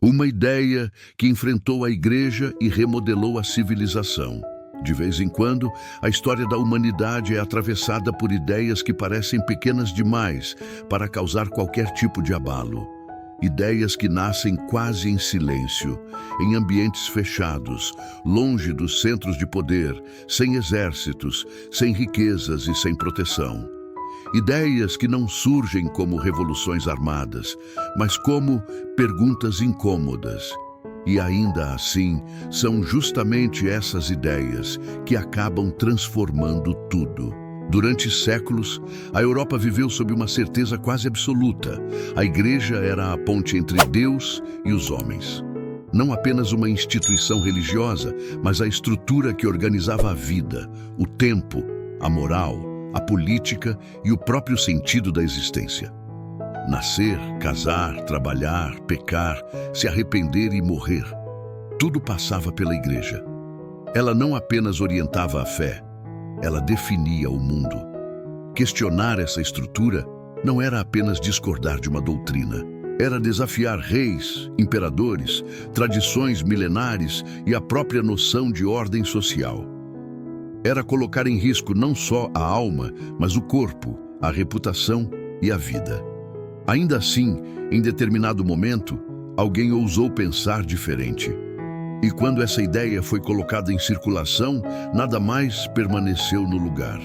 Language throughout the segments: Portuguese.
Uma ideia que enfrentou a igreja e remodelou a civilização. De vez em quando, a história da humanidade é atravessada por ideias que parecem pequenas demais para causar qualquer tipo de abalo. Ideias que nascem quase em silêncio, em ambientes fechados, longe dos centros de poder, sem exércitos, sem riquezas e sem proteção. Ideias que não surgem como revoluções armadas, mas como perguntas incômodas. E ainda assim, são justamente essas ideias que acabam transformando tudo. Durante séculos, a Europa viveu sob uma certeza quase absoluta. A igreja era a ponte entre Deus e os homens. Não apenas uma instituição religiosa, mas a estrutura que organizava a vida, o tempo, a moral, a política e o próprio sentido da existência. Nascer, casar, trabalhar, pecar, se arrepender e morrer. Tudo passava pela igreja. Ela não apenas orientava a fé, ela definia o mundo. Questionar essa estrutura não era apenas discordar de uma doutrina. Era desafiar reis, imperadores, tradições milenares e a própria noção de ordem social. Era colocar em risco não só a alma, mas o corpo, a reputação e a vida. Ainda assim, em determinado momento, alguém ousou pensar diferente. E quando essa ideia foi colocada em circulação, nada mais permaneceu no lugar.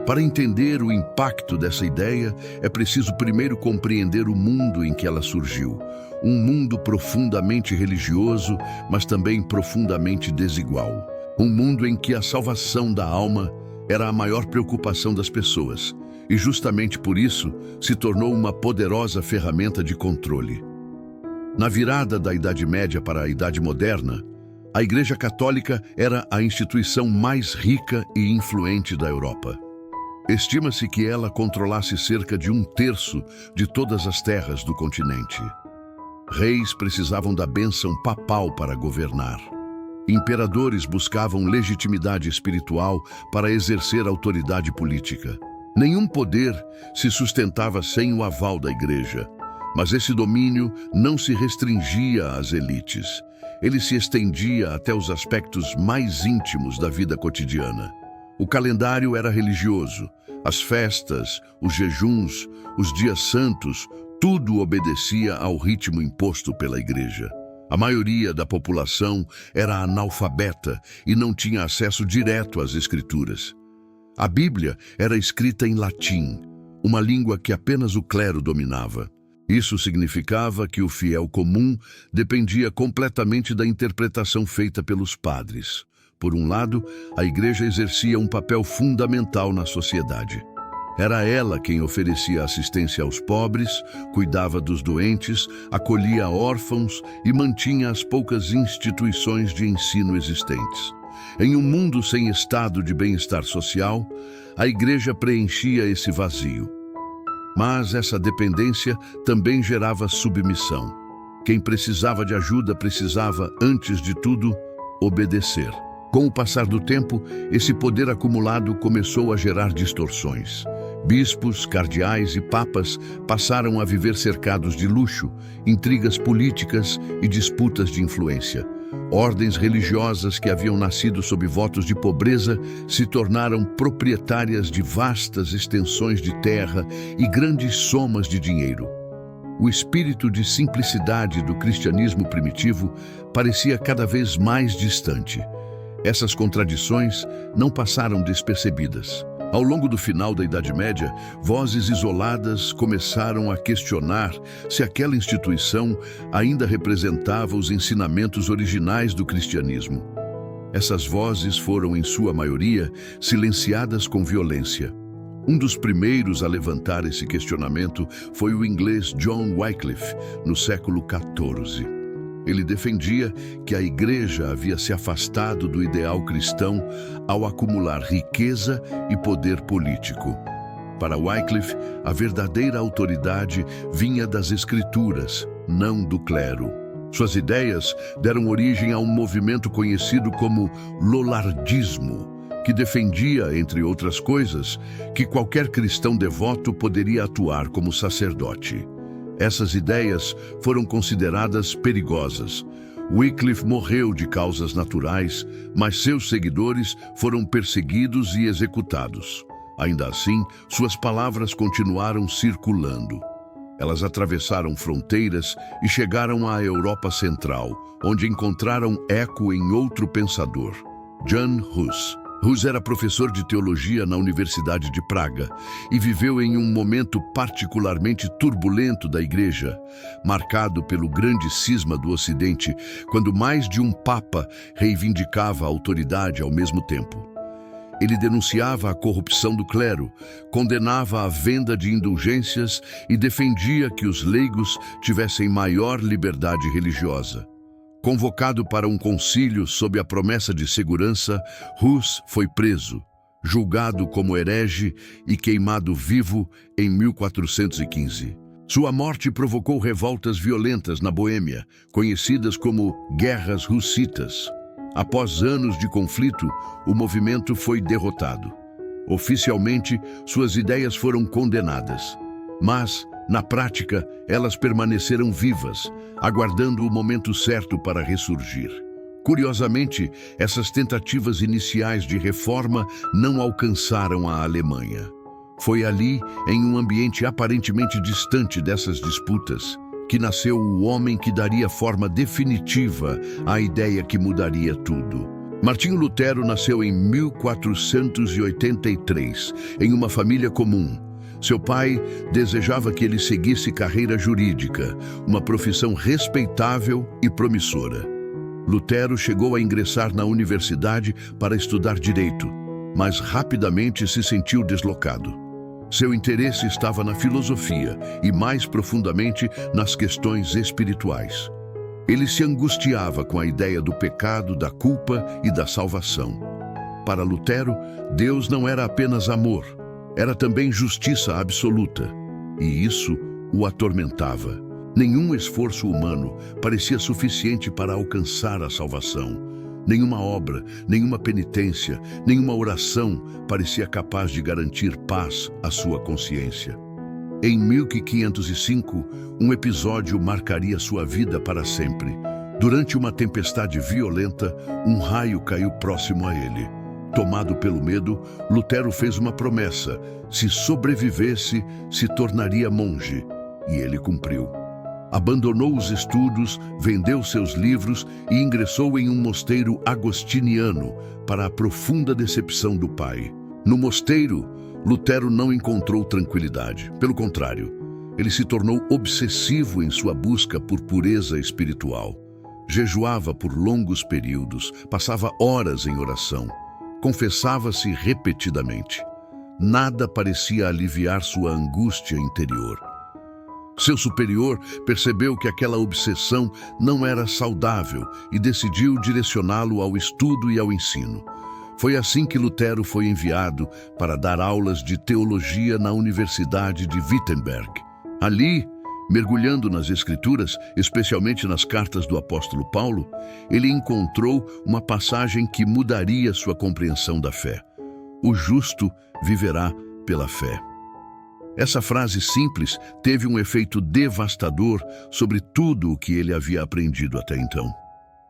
Para entender o impacto dessa ideia, é preciso primeiro compreender o mundo em que ela surgiu. Um mundo profundamente religioso, mas também profundamente desigual. Um mundo em que a salvação da alma era a maior preocupação das pessoas. E justamente por isso, se tornou uma poderosa ferramenta de controle. Na virada da Idade Média para a Idade Moderna, a Igreja Católica era a instituição mais rica e influente da Europa. Estima-se que ela controlasse cerca de 1/3 de todas as terras do continente. Reis precisavam da bênção papal para governar. Imperadores buscavam legitimidade espiritual para exercer autoridade política. Nenhum poder se sustentava sem o aval da Igreja, mas esse domínio não se restringia às elites. Ele se estendia até os aspectos mais íntimos da vida cotidiana. O calendário era religioso, as festas, os jejuns, os dias santos, tudo obedecia ao ritmo imposto pela Igreja. A maioria da população era analfabeta e não tinha acesso direto às Escrituras. A Bíblia era escrita em latim, uma língua que apenas o clero dominava. Isso significava que o fiel comum dependia completamente da interpretação feita pelos padres. Por um lado, a igreja exercia um papel fundamental na sociedade. Era ela quem oferecia assistência aos pobres, cuidava dos doentes, acolhia órfãos e mantinha as poucas instituições de ensino existentes. Em um mundo sem estado de bem-estar social, a igreja preenchia esse vazio. Mas essa dependência também gerava submissão. Quem precisava de ajuda precisava, antes de tudo, obedecer. Com o passar do tempo, esse poder acumulado começou a gerar distorções. Bispos, cardeais e papas passaram a viver cercados de luxo, intrigas políticas e disputas de influência. Ordens religiosas que haviam nascido sob votos de pobreza se tornaram proprietárias de vastas extensões de terra e grandes somas de dinheiro. O espírito de simplicidade do cristianismo primitivo parecia cada vez mais distante. Essas contradições não passaram despercebidas. Ao longo do final da Idade Média, vozes isoladas começaram a questionar se aquela instituição ainda representava os ensinamentos originais do cristianismo. Essas vozes foram, em sua maioria, silenciadas com violência. Um dos primeiros a levantar esse questionamento foi o inglês John Wycliffe, no século XIV. Ele defendia que a Igreja havia se afastado do ideal cristão ao acumular riqueza e poder político. Para Wycliffe, a verdadeira autoridade vinha das Escrituras, não do clero. Suas ideias deram origem a um movimento conhecido como lollardismo, que defendia, entre outras coisas, que qualquer cristão devoto poderia atuar como sacerdote. Essas ideias foram consideradas perigosas. Wycliffe morreu de causas naturais, mas seus seguidores foram perseguidos e executados. Ainda assim, suas palavras continuaram circulando. Elas atravessaram fronteiras e chegaram à Europa Central, onde encontraram eco em outro pensador, Jan Hus. Hus era professor de teologia na Universidade de Praga e viveu em um momento particularmente turbulento da Igreja, marcado pelo grande cisma do Ocidente, quando mais de um papa reivindicava a autoridade ao mesmo tempo. Ele denunciava a corrupção do clero, condenava a venda de indulgências e defendia que os leigos tivessem maior liberdade religiosa. Convocado para um concílio sob a promessa de segurança, Hus foi preso, julgado como herege e queimado vivo em 1415. Sua morte provocou revoltas violentas na Boêmia, conhecidas como Guerras Hussitas. Após anos de conflito, o movimento foi derrotado. Oficialmente, suas ideias foram condenadas, mas, na prática, elas permaneceram vivas, aguardando o momento certo para ressurgir. Curiosamente, essas tentativas iniciais de reforma não alcançaram a Alemanha. Foi ali, em um ambiente aparentemente distante dessas disputas, que nasceu o homem que daria forma definitiva à ideia que mudaria tudo. Martinho Lutero nasceu em 1483, em uma família comum. Seu pai desejava que ele seguisse carreira jurídica, uma profissão respeitável e promissora. Lutero chegou a ingressar na universidade para estudar direito, mas rapidamente se sentiu deslocado. Seu interesse estava na filosofia e, mais profundamente, nas questões espirituais. Ele se angustiava com a ideia do pecado, da culpa e da salvação. Para Lutero, Deus não era apenas amor, era também justiça absoluta, e isso o atormentava. Nenhum esforço humano parecia suficiente para alcançar a salvação. Nenhuma obra, nenhuma penitência, nenhuma oração parecia capaz de garantir paz à sua consciência. Em 1505, um episódio marcaria sua vida para sempre. Durante uma tempestade violenta, um raio caiu próximo a ele. Tomado pelo medo, Lutero fez uma promessa: se sobrevivesse, se tornaria monge. E ele cumpriu. Abandonou os estudos, vendeu seus livros e ingressou em um mosteiro agostiniano para a profunda decepção do pai. No mosteiro, Lutero não encontrou tranquilidade. Pelo contrário, ele se tornou obsessivo em sua busca por pureza espiritual. Jejuava por longos períodos, passava horas em oração, confessava-se repetidamente. Nada parecia aliviar sua angústia interior. Seu superior percebeu que aquela obsessão não era saudável e decidiu direcioná-lo ao estudo e ao ensino. Foi assim que Lutero foi enviado para dar aulas de teologia na Universidade de Wittenberg. Ali, mergulhando nas Escrituras, especialmente nas cartas do apóstolo Paulo, ele encontrou uma passagem que mudaria sua compreensão da fé. O justo viverá pela fé. Essa frase simples teve um efeito devastador sobre tudo o que ele havia aprendido até então.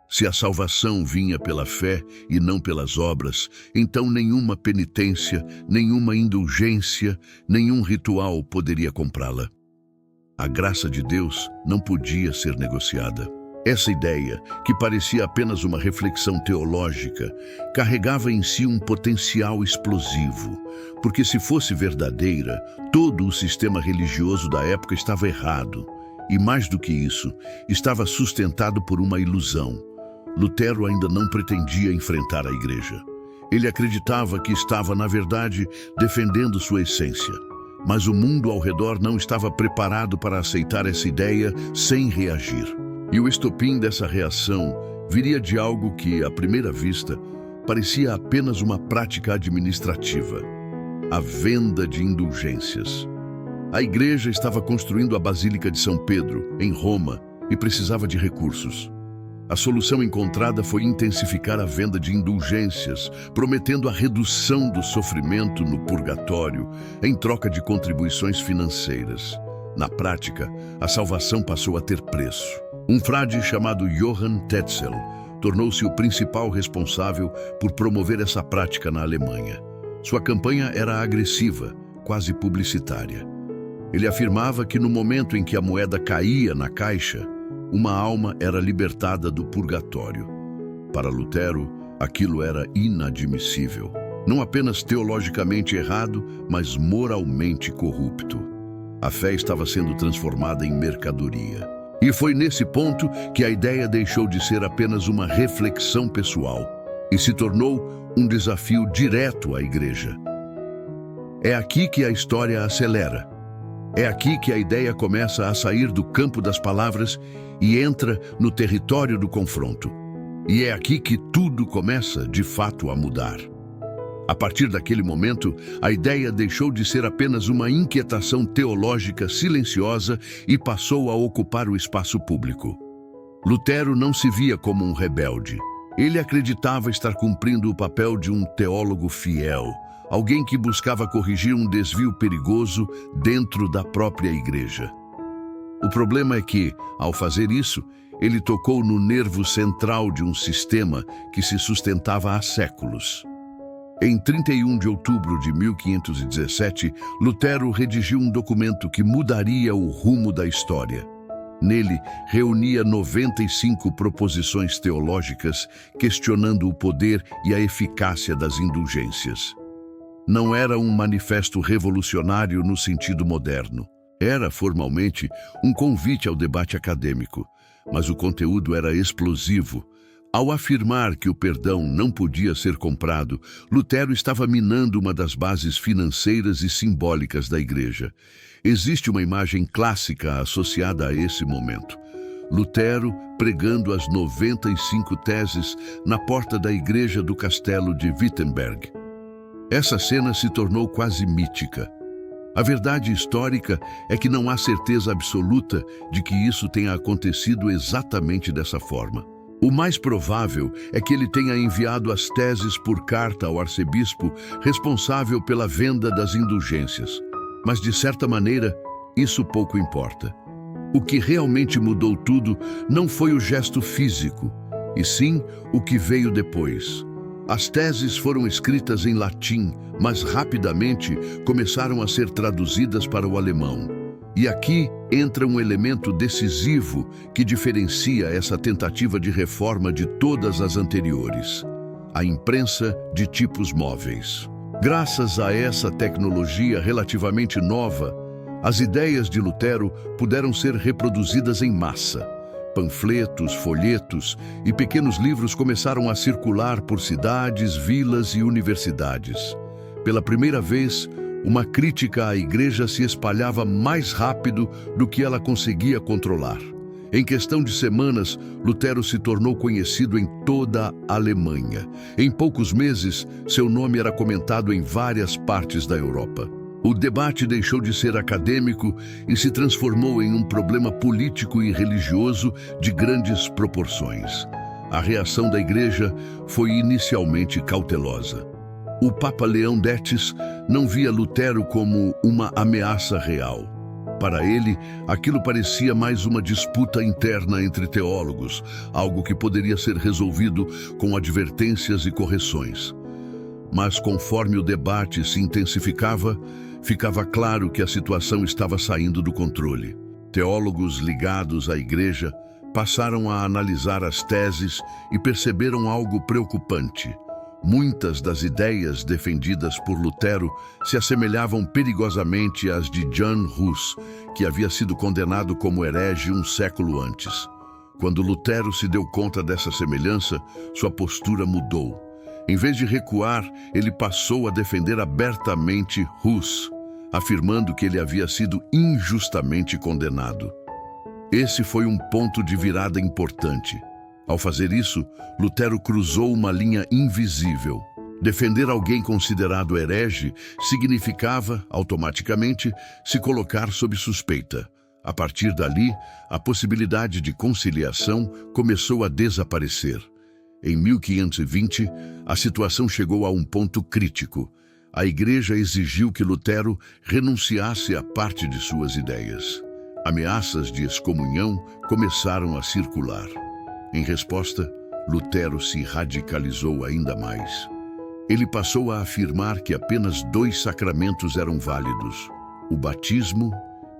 Se a salvação vinha pela fé e não pelas obras, então nenhuma penitência, nenhuma indulgência, nenhum ritual poderia comprá-la. A graça de Deus não podia ser negociada. Essa ideia, que parecia apenas uma reflexão teológica, carregava em si um potencial explosivo, porque se fosse verdadeira, todo o sistema religioso da época estava errado, e mais do que isso, estava sustentado por uma ilusão. Lutero ainda não pretendia enfrentar a Igreja. Ele acreditava que estava, na verdade, defendendo sua essência, mas o mundo ao redor não estava preparado para aceitar essa ideia sem reagir. E o estopim dessa reação viria de algo que, à primeira vista, parecia apenas uma prática administrativa: a venda de indulgências. A Igreja estava construindo a Basílica de São Pedro, em Roma, e precisava de recursos. A solução encontrada foi intensificar a venda de indulgências, prometendo a redução do sofrimento no purgatório em troca de contribuições financeiras. Na prática, a salvação passou a ter preço. Um frade chamado Johann Tetzel tornou-se o principal responsável por promover essa prática na Alemanha. Sua campanha era agressiva, quase publicitária. Ele afirmava que no momento em que a moeda caía na caixa, uma alma era libertada do purgatório. Para Lutero, aquilo era inadmissível. Não apenas teologicamente errado, mas moralmente corrupto. A fé estava sendo transformada em mercadoria. E foi nesse ponto que a ideia deixou de ser apenas uma reflexão pessoal e se tornou um desafio direto à Igreja. É aqui que a história acelera. É aqui que a ideia começa a sair do campo das palavras e entra no território do confronto. E é aqui que tudo começa, de fato, a mudar. A partir daquele momento, a ideia deixou de ser apenas uma inquietação teológica silenciosa e passou a ocupar o espaço público. Lutero não se via como um rebelde. Ele acreditava estar cumprindo o papel de um teólogo fiel, alguém que buscava corrigir um desvio perigoso dentro da própria igreja. O problema é que, ao fazer isso, ele tocou no nervo central de um sistema que se sustentava há séculos. Em 31 de outubro de 1517, Lutero redigiu um documento que mudaria o rumo da história. Nele, reunia 95 proposições teológicas, questionando o poder e a eficácia das indulgências. Não era um manifesto revolucionário no sentido moderno. Era, formalmente, um convite ao debate acadêmico, mas o conteúdo era explosivo. Ao afirmar que o perdão não podia ser comprado, Lutero estava minando uma das bases financeiras e simbólicas da Igreja. Existe uma imagem clássica associada a esse momento. Lutero pregando as 95 teses na porta da igreja do castelo de Wittenberg. Essa cena se tornou quase mítica. A verdade histórica é que não há certeza absoluta de que isso tenha acontecido exatamente dessa forma. O mais provável é que ele tenha enviado as teses por carta ao arcebispo responsável pela venda das indulgências. Mas, de certa maneira, isso pouco importa. O que realmente mudou tudo não foi o gesto físico, e sim o que veio depois. As teses foram escritas em latim, mas rapidamente começaram a ser traduzidas para o alemão. E aqui entra um elemento decisivo que diferencia essa tentativa de reforma de todas as anteriores: a imprensa de tipos móveis. Graças a essa tecnologia relativamente nova, as ideias de Lutero puderam ser reproduzidas em massa. Panfletos, folhetos e pequenos livros começaram a circular por cidades, vilas e universidades. Pela primeira vez, uma crítica à igreja se espalhava mais rápido do que ela conseguia controlar. Em questão de semanas, Lutero se tornou conhecido em toda a Alemanha. Em poucos meses, seu nome era comentado em várias partes da Europa. O debate deixou de ser acadêmico e se transformou em um problema político e religioso de grandes proporções. A reação da igreja foi inicialmente cautelosa. O Papa Leão X não via Lutero como uma ameaça real. Para ele, aquilo parecia mais uma disputa interna entre teólogos, algo que poderia ser resolvido com advertências e correções. Mas conforme o debate se intensificava, ficava claro que a situação estava saindo do controle. Teólogos ligados à igreja passaram a analisar as teses e perceberam algo preocupante. Muitas das ideias defendidas por Lutero se assemelhavam perigosamente às de Jan Hus, que havia sido condenado como herege um século antes. Quando Lutero se deu conta dessa semelhança, sua postura mudou. Em vez de recuar, ele passou a defender abertamente Hus, afirmando que ele havia sido injustamente condenado. Esse foi um ponto de virada importante. Ao fazer isso, Lutero cruzou uma linha invisível. Defender alguém considerado herege significava, automaticamente, se colocar sob suspeita. A partir dali, a possibilidade de conciliação começou a desaparecer. Em 1520, a situação chegou a um ponto crítico. A Igreja exigiu que Lutero renunciasse a parte de suas ideias. Ameaças de excomunhão começaram a circular. Em resposta, Lutero se radicalizou ainda mais. Ele passou a afirmar que apenas 2 sacramentos eram válidos: o batismo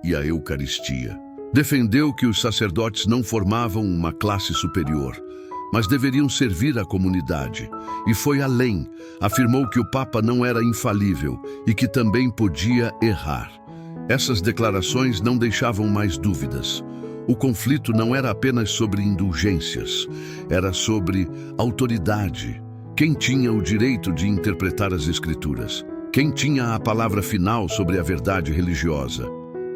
e a Eucaristia. Defendeu que os sacerdotes não formavam uma classe superior, mas deveriam servir à comunidade, e foi além. Afirmou que o Papa não era infalível e que também podia errar. Essas declarações não deixavam mais dúvidas. O conflito não era apenas sobre indulgências, era sobre autoridade. Quem tinha o direito de interpretar as Escrituras? Quem tinha a palavra final sobre a verdade religiosa?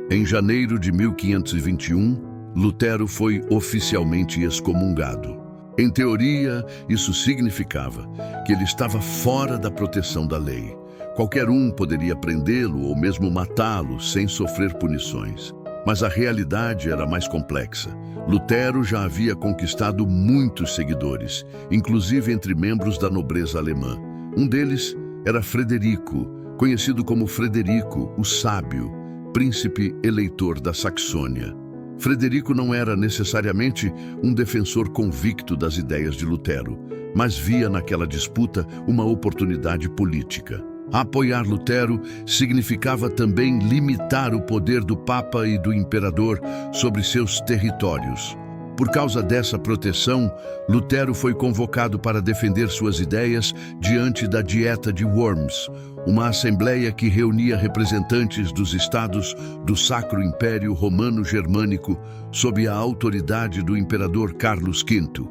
Em janeiro de 1521, Lutero foi oficialmente excomungado. Em teoria, isso significava que ele estava fora da proteção da lei. Qualquer um poderia prendê-lo ou mesmo matá-lo sem sofrer punições. Mas a realidade era mais complexa. Lutero já havia conquistado muitos seguidores, inclusive entre membros da nobreza alemã. Um deles era Frederico, conhecido como Frederico, o Sábio, príncipe eleitor da Saxônia. Frederico não era necessariamente um defensor convicto das ideias de Lutero, mas via naquela disputa uma oportunidade política. Apoiar Lutero significava também limitar o poder do Papa e do Imperador sobre seus territórios. Por causa dessa proteção, Lutero foi convocado para defender suas ideias diante da Dieta de Worms, uma assembleia que reunia representantes dos estados do Sacro Império Romano-Germânico sob a autoridade do imperador Carlos V.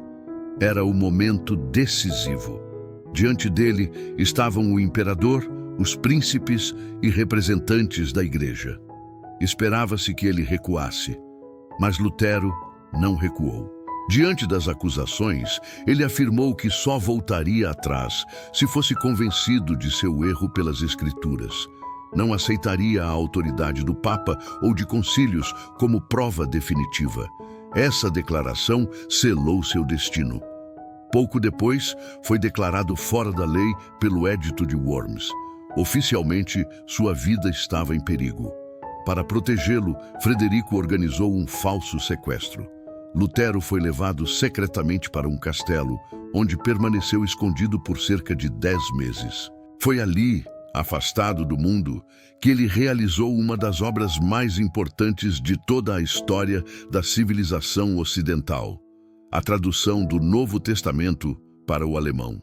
Era o momento decisivo. Diante dele estavam o imperador, os príncipes e representantes da igreja. Esperava-se que ele recuasse, mas Lutero não recuou. Diante das acusações, ele afirmou que só voltaria atrás se fosse convencido de seu erro pelas Escrituras. Não aceitaria a autoridade do Papa ou de concílios como prova definitiva. Essa declaração selou seu destino. Pouco depois, foi declarado fora da lei pelo Edito de Worms. Oficialmente, sua vida estava em perigo. Para protegê-lo, Frederico organizou um falso sequestro. Lutero foi levado secretamente para um castelo, onde permaneceu escondido por cerca de 10 meses. Foi ali, afastado do mundo, que ele realizou uma das obras mais importantes de toda a história da civilização ocidental: a tradução do Novo Testamento para o alemão.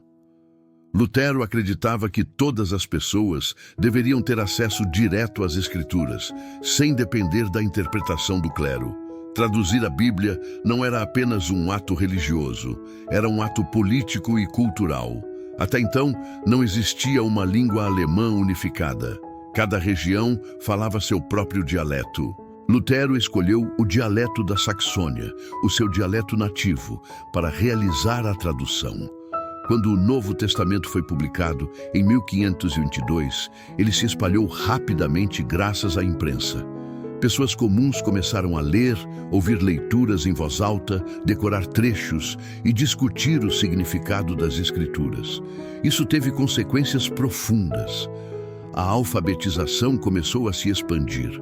Lutero acreditava que todas as pessoas deveriam ter acesso direto às Escrituras, sem depender da interpretação do clero. Traduzir a Bíblia não era apenas um ato religioso, era um ato político e cultural. Até então, não existia uma língua alemã unificada. Cada região falava seu próprio dialeto. Lutero escolheu o dialeto da Saxônia, o seu dialeto nativo, para realizar a tradução. Quando o Novo Testamento foi publicado, em 1522, ele se espalhou rapidamente graças à imprensa. Pessoas comuns começaram a ler, ouvir leituras em voz alta, decorar trechos e discutir o significado das Escrituras. Isso teve consequências profundas. A alfabetização começou a se expandir.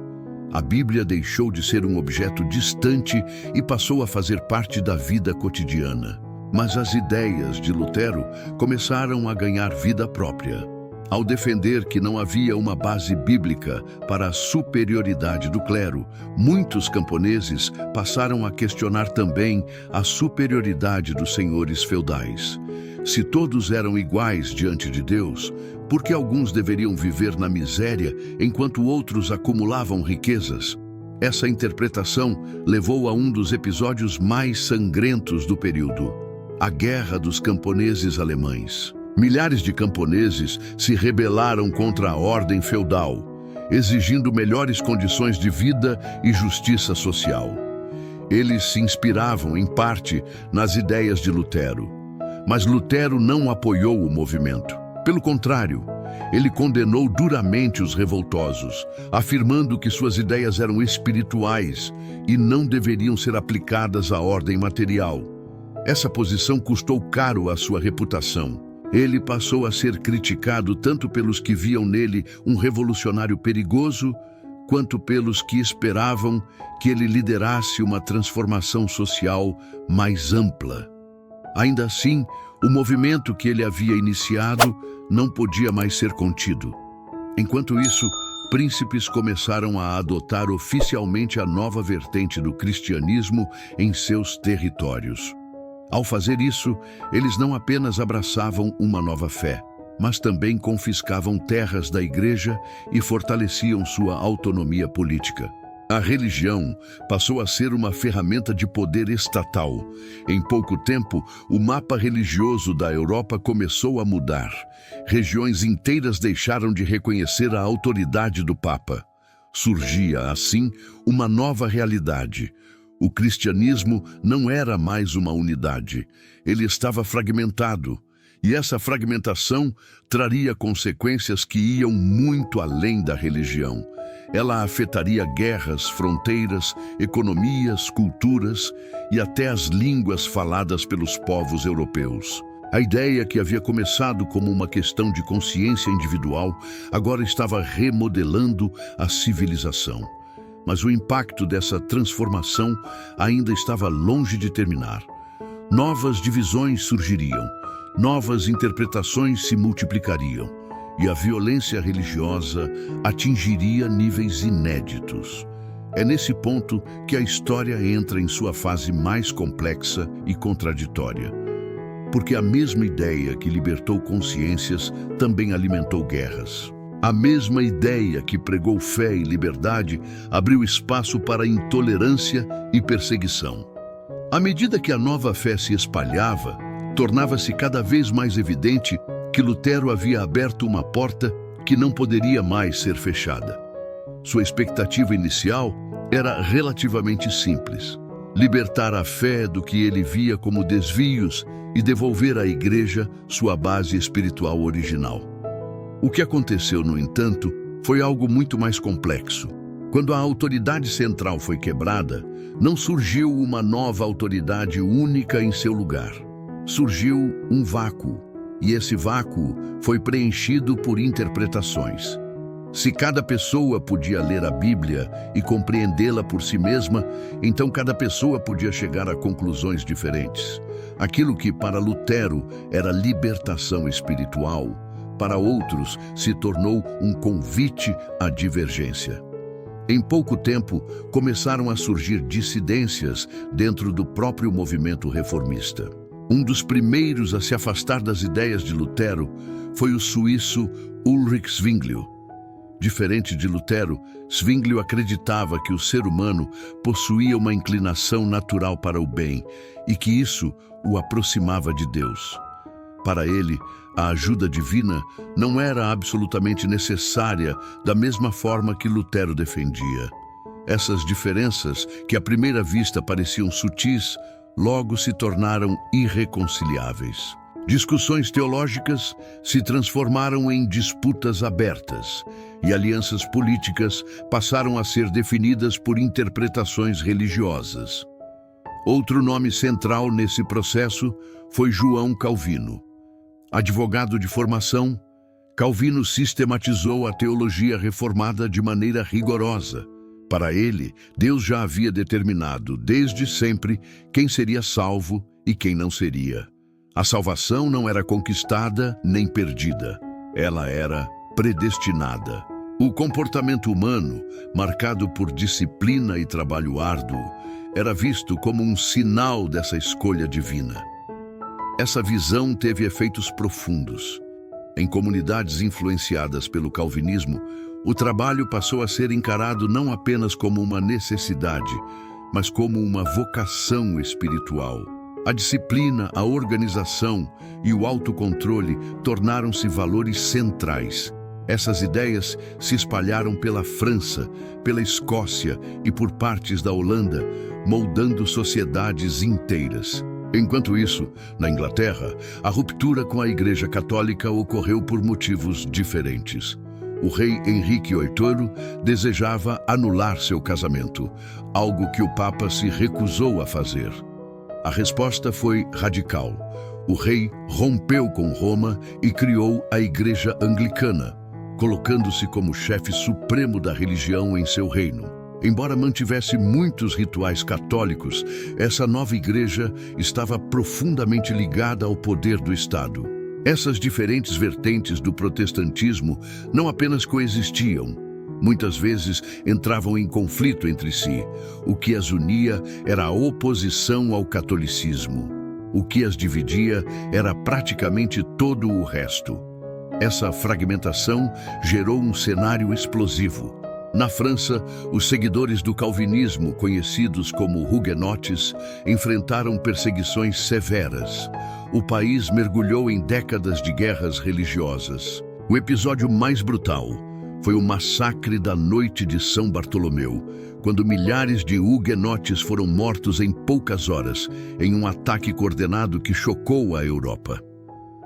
A Bíblia deixou de ser um objeto distante e passou a fazer parte da vida cotidiana. Mas as ideias de Lutero começaram a ganhar vida própria. Ao defender que não havia uma base bíblica para a superioridade do clero, muitos camponeses passaram a questionar também a superioridade dos senhores feudais. Se todos eram iguais diante de Deus, por que alguns deveriam viver na miséria enquanto outros acumulavam riquezas? Essa interpretação levou a um dos episódios mais sangrentos do período: a Guerra dos Camponeses Alemães. Milhares de camponeses se rebelaram contra a ordem feudal, exigindo melhores condições de vida e justiça social. Eles se inspiravam, em parte, nas ideias de Lutero. Mas Lutero não apoiou o movimento. Pelo contrário, ele condenou duramente os revoltosos, afirmando que suas ideias eram espirituais e não deveriam ser aplicadas à ordem material. Essa posição custou caro à sua reputação. Ele passou a ser criticado tanto pelos que viam nele um revolucionário perigoso, quanto pelos que esperavam que ele liderasse uma transformação social mais ampla. Ainda assim, o movimento que ele havia iniciado não podia mais ser contido. Enquanto isso, príncipes começaram a adotar oficialmente a nova vertente do cristianismo em seus territórios. Ao fazer isso, eles não apenas abraçavam uma nova fé, mas também confiscavam terras da igreja e fortaleciam sua autonomia política. A religião passou a ser uma ferramenta de poder estatal. Em pouco tempo, o mapa religioso da Europa começou a mudar. Regiões inteiras deixaram de reconhecer a autoridade do Papa. Surgia, assim, uma nova realidade. O cristianismo não era mais uma unidade. Ele estava fragmentado. E essa fragmentação traria consequências que iam muito além da religião. Ela afetaria guerras, fronteiras, economias, culturas e até as línguas faladas pelos povos europeus. A ideia que havia começado como uma questão de consciência individual agora estava remodelando a civilização. Mas o impacto dessa transformação ainda estava longe de terminar. Novas divisões surgiriam, novas interpretações se multiplicariam. E a violência religiosa atingiria níveis inéditos. É nesse ponto que a história entra em sua fase mais complexa e contraditória. Porque a mesma ideia que libertou consciências também alimentou guerras. A mesma ideia que pregou fé e liberdade abriu espaço para intolerância e perseguição. À medida que a nova fé se espalhava, tornava-se cada vez mais evidente que Lutero havia aberto uma porta que não poderia mais ser fechada. Sua expectativa inicial era relativamente simples: libertar a fé do que ele via como desvios e devolver à Igreja sua base espiritual original. O que aconteceu, no entanto, foi algo muito mais complexo. Quando a autoridade central foi quebrada, não surgiu uma nova autoridade única em seu lugar. Surgiu um vácuo. E esse vácuo foi preenchido por interpretações. Se cada pessoa podia ler a Bíblia e compreendê-la por si mesma, então cada pessoa podia chegar a conclusões diferentes. Aquilo que para Lutero era libertação espiritual, para outros se tornou um convite à divergência. Em pouco tempo, começaram a surgir dissidências dentro do próprio movimento reformista. Um dos primeiros a se afastar das ideias de Lutero foi o suíço Ulrich Zwinglio. Diferente de Lutero, Zwinglio acreditava que o ser humano possuía uma inclinação natural para o bem e que isso o aproximava de Deus. Para ele, a ajuda divina não era absolutamente necessária da mesma forma que Lutero defendia. Essas diferenças, que à primeira vista pareciam sutis, logo se tornaram irreconciliáveis. Discussões teológicas se transformaram em disputas abertas e alianças políticas passaram a ser definidas por interpretações religiosas. Outro nome central nesse processo foi João Calvino. Advogado de formação, Calvino sistematizou a teologia reformada de maneira rigorosa. Para ele, Deus já havia determinado, desde sempre, quem seria salvo e quem não seria. A salvação não era conquistada nem perdida. Ela era predestinada. O comportamento humano, marcado por disciplina e trabalho árduo, era visto como um sinal dessa escolha divina. Essa visão teve efeitos profundos. Em comunidades influenciadas pelo calvinismo, o trabalho passou a ser encarado não apenas como uma necessidade, mas como uma vocação espiritual. A disciplina, a organização e o autocontrole tornaram-se valores centrais. Essas ideias se espalharam pela França, pela Escócia e por partes da Holanda, moldando sociedades inteiras. Enquanto isso, na Inglaterra, a ruptura com a Igreja Católica ocorreu por motivos diferentes. O rei Henrique VIII desejava anular seu casamento, algo que o Papa se recusou a fazer. A resposta foi radical. O rei rompeu com Roma e criou a Igreja Anglicana, colocando-se como chefe supremo da religião em seu reino. Embora mantivesse muitos rituais católicos, essa nova igreja estava profundamente ligada ao poder do Estado. Essas diferentes vertentes do protestantismo não apenas coexistiam, muitas vezes entravam em conflito entre si. O que as unia era a oposição ao catolicismo. O que as dividia era praticamente todo o resto. Essa fragmentação gerou um cenário explosivo. Na França, os seguidores do calvinismo, conhecidos como huguenotes, enfrentaram perseguições severas. O país mergulhou em décadas de guerras religiosas. O episódio mais brutal foi o massacre da Noite de São Bartolomeu, quando milhares de huguenotes foram mortos em poucas horas, em um ataque coordenado que chocou a Europa.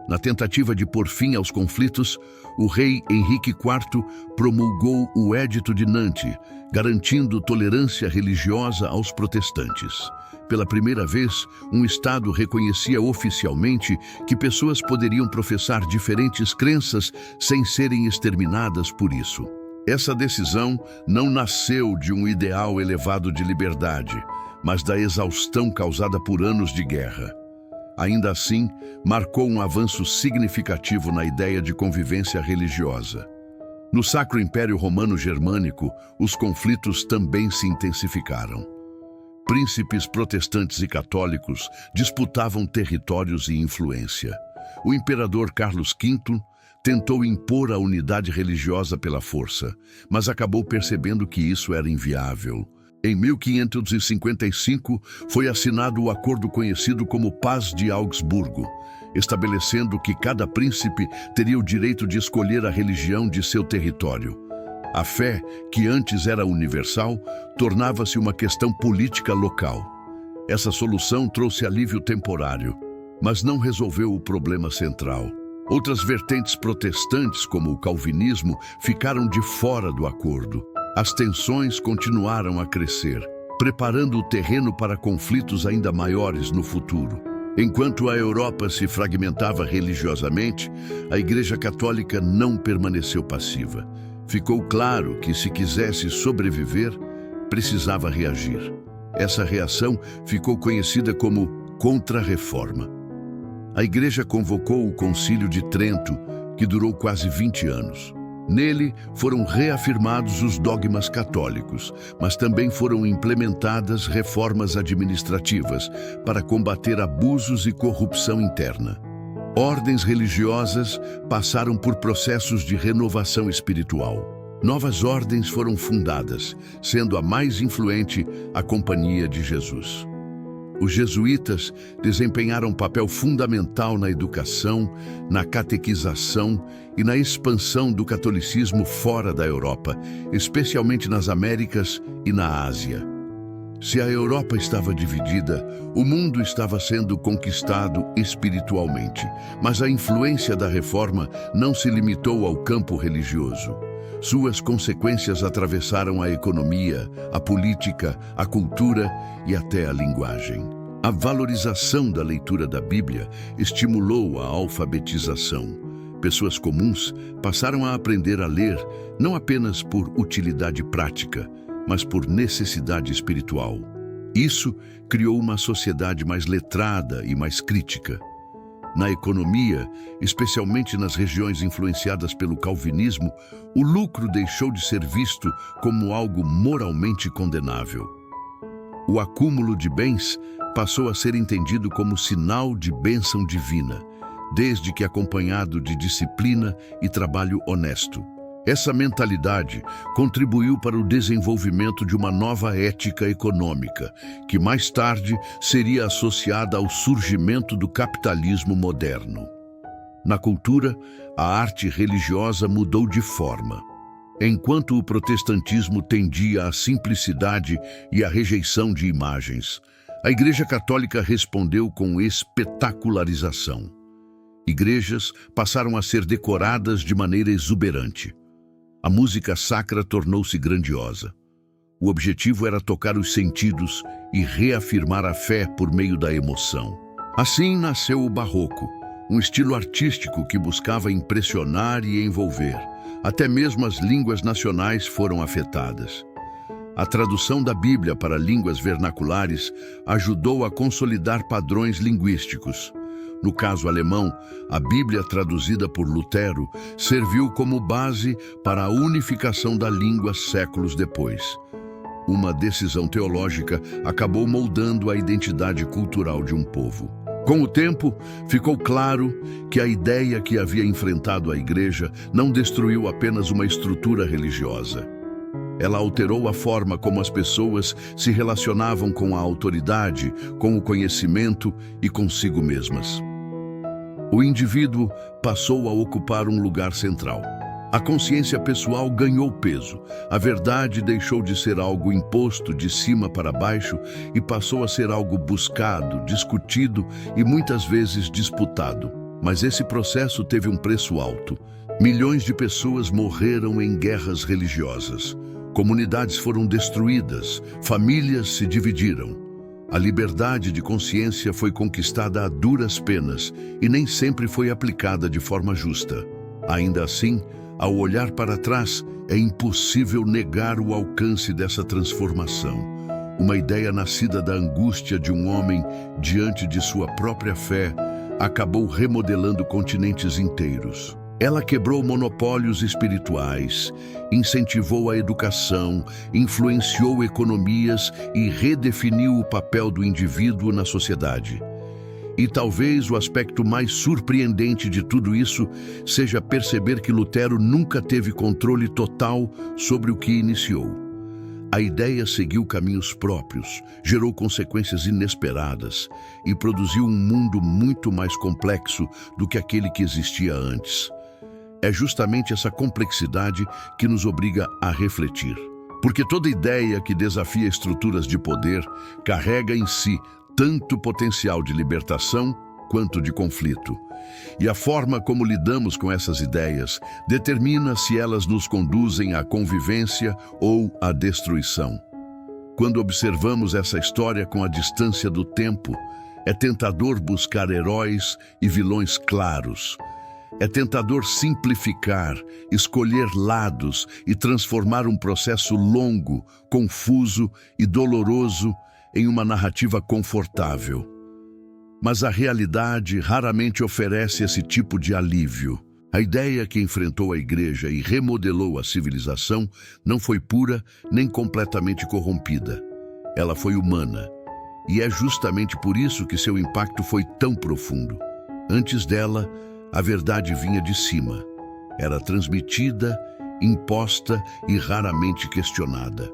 Na tentativa de pôr fim aos conflitos, o rei Henrique IV promulgou o Edito de Nantes, garantindo tolerância religiosa aos protestantes. Pela primeira vez, um Estado reconhecia oficialmente que pessoas poderiam professar diferentes crenças sem serem exterminadas por isso. Essa decisão não nasceu de um ideal elevado de liberdade, mas da exaustão causada por anos de guerra. Ainda assim, marcou um avanço significativo na ideia de convivência religiosa. No Sacro Império Romano Germânico, os conflitos também se intensificaram. Príncipes protestantes e católicos disputavam territórios e influência. O imperador Carlos V tentou impor a unidade religiosa pela força, mas acabou percebendo que isso era inviável. Em 1555, foi assinado o acordo conhecido como Paz de Augsburgo, estabelecendo que cada príncipe teria o direito de escolher a religião de seu território. A fé, que antes era universal, tornava-se uma questão política local. Essa solução trouxe alívio temporário, mas não resolveu o problema central. Outras vertentes protestantes, como o calvinismo, ficaram de fora do acordo. As tensões continuaram a crescer, preparando o terreno para conflitos ainda maiores no futuro. Enquanto a Europa se fragmentava religiosamente, a Igreja Católica não permaneceu passiva. Ficou claro que, se quisesse sobreviver, precisava reagir. Essa reação ficou conhecida como Contra-Reforma. A Igreja convocou o Concílio de Trento, que durou quase 20 anos. Nele foram reafirmados os dogmas católicos, mas também foram implementadas reformas administrativas para combater abusos e corrupção interna. Ordens religiosas passaram por processos de renovação espiritual. Novas ordens foram fundadas, sendo a mais influente a Companhia de Jesus. Os jesuítas desempenharam um papel fundamental na educação, na catequização e na expansão do catolicismo fora da Europa, especialmente nas Américas e na Ásia. Se a Europa estava dividida, o mundo estava sendo conquistado espiritualmente, mas a influência da reforma não se limitou ao campo religioso. Suas consequências atravessaram a economia, a política, a cultura e até a linguagem. A valorização da leitura da Bíblia estimulou a alfabetização. Pessoas comuns passaram a aprender a ler não apenas por utilidade prática, mas por necessidade espiritual. Isso criou uma sociedade mais letrada e mais crítica. Na economia, especialmente nas regiões influenciadas pelo calvinismo, o lucro deixou de ser visto como algo moralmente condenável. O acúmulo de bens passou a ser entendido como sinal de bênção divina, desde que acompanhado de disciplina e trabalho honesto. Essa mentalidade contribuiu para o desenvolvimento de uma nova ética econômica, que mais tarde seria associada ao surgimento do capitalismo moderno. Na cultura, a arte religiosa mudou de forma. Enquanto o protestantismo tendia à simplicidade e à rejeição de imagens, a Igreja Católica respondeu com espetacularização. Igrejas passaram a ser decoradas de maneira exuberante. A música sacra tornou-se grandiosa. O objetivo era tocar os sentidos e reafirmar a fé por meio da emoção. Assim nasceu o Barroco, um estilo artístico que buscava impressionar e envolver. Até mesmo as línguas nacionais foram afetadas. A tradução da Bíblia para línguas vernaculares ajudou a consolidar padrões linguísticos. No caso alemão, a Bíblia traduzida por Lutero serviu como base para a unificação da língua séculos depois. Uma decisão teológica acabou moldando a identidade cultural de um povo. Com o tempo, ficou claro que a ideia que havia enfrentado a Igreja não destruiu apenas uma estrutura religiosa. Ela alterou a forma como as pessoas se relacionavam com a autoridade, com o conhecimento e consigo mesmas. O indivíduo passou a ocupar um lugar central. A consciência pessoal ganhou peso. A verdade deixou de ser algo imposto de cima para baixo e passou a ser algo buscado, discutido e muitas vezes disputado. Mas esse processo teve um preço alto. Milhões de pessoas morreram em guerras religiosas. Comunidades foram destruídas, famílias se dividiram. A liberdade de consciência foi conquistada a duras penas e nem sempre foi aplicada de forma justa. Ainda assim, ao olhar para trás, é impossível negar o alcance dessa transformação. Uma ideia nascida da angústia de um homem diante de sua própria fé acabou remodelando continentes inteiros. Ela quebrou monopólios espirituais, incentivou a educação, influenciou economias e redefiniu o papel do indivíduo na sociedade. E talvez o aspecto mais surpreendente de tudo isso seja perceber que Lutero nunca teve controle total sobre o que iniciou. A ideia seguiu caminhos próprios, gerou consequências inesperadas e produziu um mundo muito mais complexo do que aquele que existia antes. É justamente essa complexidade que nos obriga a refletir. Porque toda ideia que desafia estruturas de poder carrega em si tanto potencial de libertação quanto de conflito. E a forma como lidamos com essas ideias determina se elas nos conduzem à convivência ou à destruição. Quando observamos essa história com a distância do tempo, é tentador buscar heróis e vilões claros. É tentador simplificar, escolher lados e transformar um processo longo, confuso e doloroso em uma narrativa confortável. Mas a realidade raramente oferece esse tipo de alívio. A ideia que enfrentou a Igreja e remodelou a civilização não foi pura nem completamente corrompida. Ela foi humana. E é justamente por isso que seu impacto foi tão profundo. Antes dela, a verdade vinha de cima. Era transmitida, imposta e raramente questionada.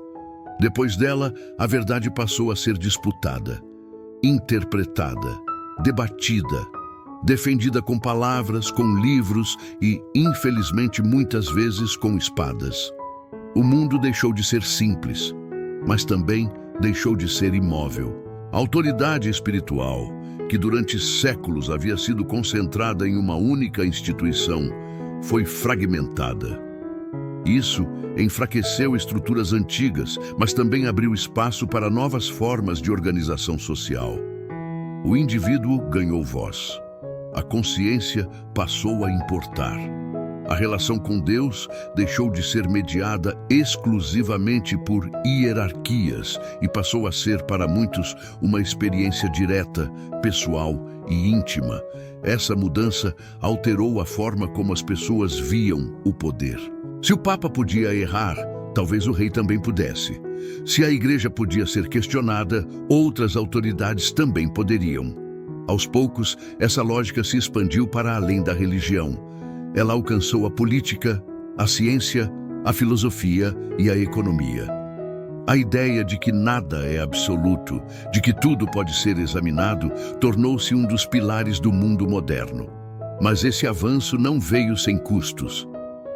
Depois dela, a verdade passou a ser disputada, interpretada, debatida, defendida com palavras, com livros e, infelizmente, muitas vezes com espadas. O mundo deixou de ser simples, mas também deixou de ser imóvel. A autoridade espiritual, que durante séculos havia sido concentrada em uma única instituição, foi fragmentada. Isso enfraqueceu estruturas antigas, mas também abriu espaço para novas formas de organização social. O indivíduo ganhou voz. A consciência passou a importar. A relação com Deus deixou de ser mediada exclusivamente por hierarquias e passou a ser, para muitos, uma experiência direta, pessoal e íntima. Essa mudança alterou a forma como as pessoas viam o poder. Se o Papa podia errar, talvez o rei também pudesse. Se a Igreja podia ser questionada, outras autoridades também poderiam. Aos poucos, essa lógica se expandiu para além da religião. Ela alcançou a política, a ciência, a filosofia e a economia. A ideia de que nada é absoluto, de que tudo pode ser examinado, tornou-se um dos pilares do mundo moderno. Mas esse avanço não veio sem custos.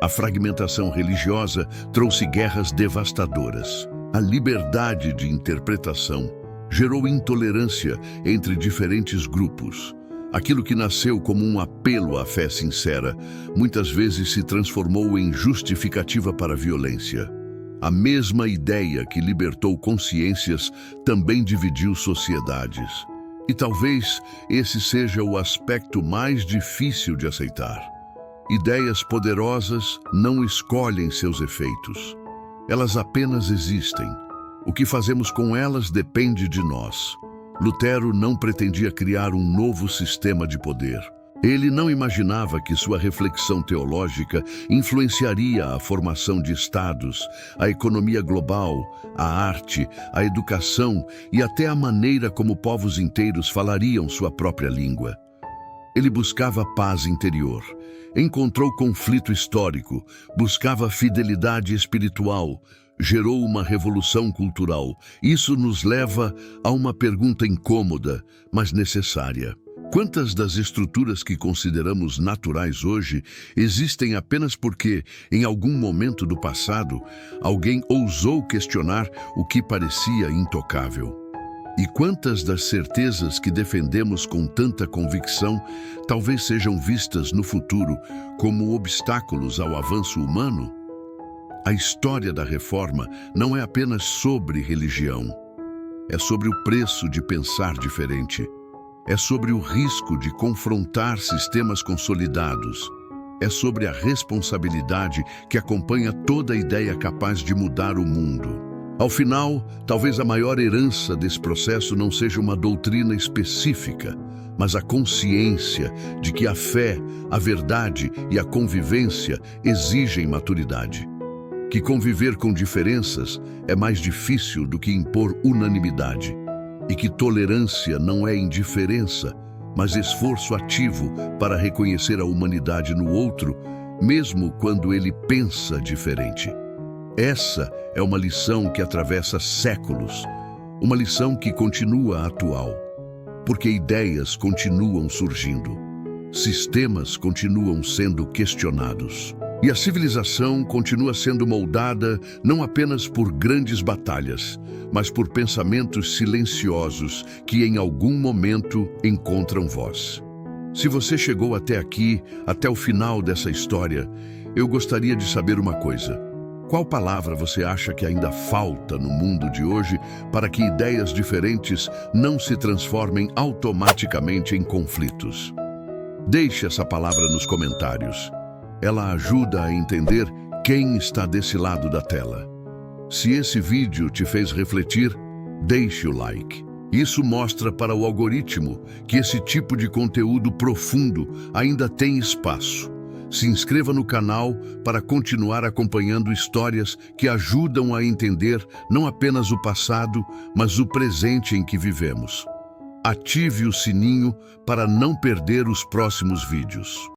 A fragmentação religiosa trouxe guerras devastadoras. A liberdade de interpretação gerou intolerância entre diferentes grupos. Aquilo que nasceu como um apelo à fé sincera, muitas vezes se transformou em justificativa para a violência. A mesma ideia que libertou consciências também dividiu sociedades. E talvez esse seja o aspecto mais difícil de aceitar. Ideias poderosas não escolhem seus efeitos. Elas apenas existem. O que fazemos com elas depende de nós. Lutero não pretendia criar um novo sistema de poder. Ele não imaginava que sua reflexão teológica influenciaria a formação de estados, a economia global, a arte, a educação e até a maneira como povos inteiros falariam sua própria língua. Ele buscava paz interior, encontrou conflito histórico, buscava fidelidade espiritual, gerou uma revolução cultural. Isso nos leva a uma pergunta incômoda, mas necessária. Quantas das estruturas que consideramos naturais hoje existem apenas porque, em algum momento do passado, alguém ousou questionar o que parecia intocável? E quantas das certezas que defendemos com tanta convicção talvez sejam vistas no futuro como obstáculos ao avanço humano? A história da Reforma não é apenas sobre religião. É sobre o preço de pensar diferente. É sobre o risco de confrontar sistemas consolidados. É sobre a responsabilidade que acompanha toda ideia capaz de mudar o mundo. Ao final, talvez a maior herança desse processo não seja uma doutrina específica, mas a consciência de que a fé, a verdade e a convivência exigem maturidade. Que conviver com diferenças é mais difícil do que impor unanimidade. E que tolerância não é indiferença, mas esforço ativo para reconhecer a humanidade no outro, mesmo quando ele pensa diferente. Essa é uma lição que atravessa séculos, uma lição que continua atual, porque ideias continuam surgindo, sistemas continuam sendo questionados. E a civilização continua sendo moldada não apenas por grandes batalhas, mas por pensamentos silenciosos que em algum momento encontram voz. Se você chegou até aqui, até o final dessa história, eu gostaria de saber uma coisa. Qual palavra você acha que ainda falta no mundo de hoje para que ideias diferentes não se transformem automaticamente em conflitos? Deixe essa palavra nos comentários. Ela ajuda a entender quem está desse lado da tela. Se esse vídeo te fez refletir, deixe o like. Isso mostra para o algoritmo que esse tipo de conteúdo profundo ainda tem espaço. Se inscreva no canal para continuar acompanhando histórias que ajudam a entender não apenas o passado, mas o presente em que vivemos. Ative o sininho para não perder os próximos vídeos.